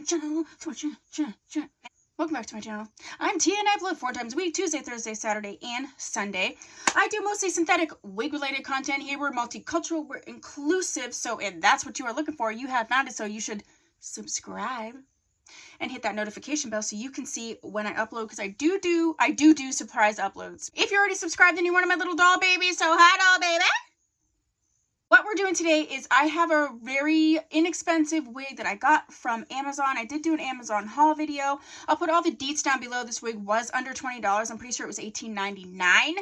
channel. Welcome back to my channel. I'm Tia and I upload 4 times a week, Tuesday, Thursday, Saturday, and Sunday. I do mostly synthetic wig related content here. We're multicultural, we're inclusive, so if that's what you are looking for, you have found it, so you should subscribe and hit that notification bell so you can see when I upload, because I do surprise uploads. If you're already subscribed, then you're one of my little doll babies, so hi doll baby! What we're doing today is I have a very inexpensive wig that I got from Amazon. I did do an Amazon haul video. I'll put all the deets down below. This wig was under $20. I'm pretty sure it was $18.99. I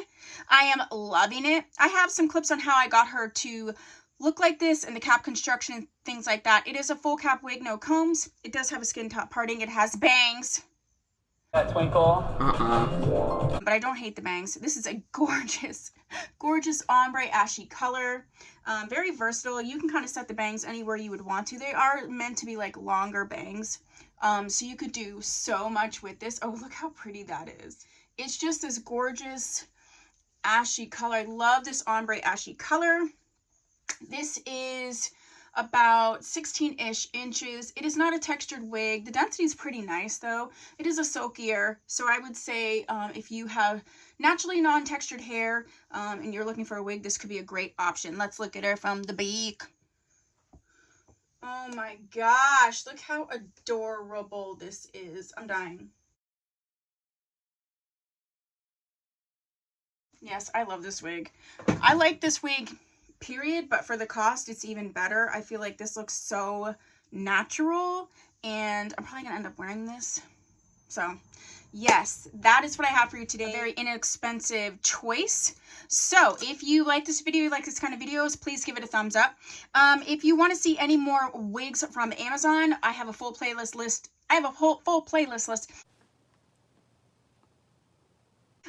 am loving it. I have some clips on how I got her to look like this and the cap construction and things like that. It is a full cap wig, no combs. It does have a skin top parting. It has bangs. That twinkle. But I don't hate the bangs. This is a gorgeous, gorgeous ombre ashy color. Very versatile. You can kind of set the bangs anywhere you would want to. They are meant to be like longer bangs. So you could do so much with this. Oh, look how pretty that is. It's just this gorgeous ashy color. I love this ombre ashy color. This is about 16-ish inches. It is not a textured wig. The density is pretty nice though. It is a silkier, so I would say if you have naturally non-textured hair and you're looking for a wig, this could be a great option. Let's look at her from the back. Oh my gosh, look how adorable this is. I'm dying. Yes, I love this wig. I like this wig period, but for the cost it's even better. I feel like this looks so natural and I'm probably gonna end up wearing this. So yes, that is what I have for you today. A very inexpensive choice. So if you like this video, you like this kind of videos, please give it a thumbs up. If you want to see any more wigs from Amazon, I have a full playlist list. I have a full playlist list.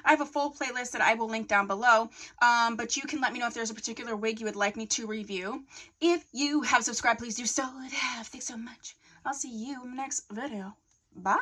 I have a full playlist that I will link down below, but you can let me know if there's a particular wig you would like me to review. If you have subscribed, please do so. Thanks so much. I'll see you in the next video. Bye!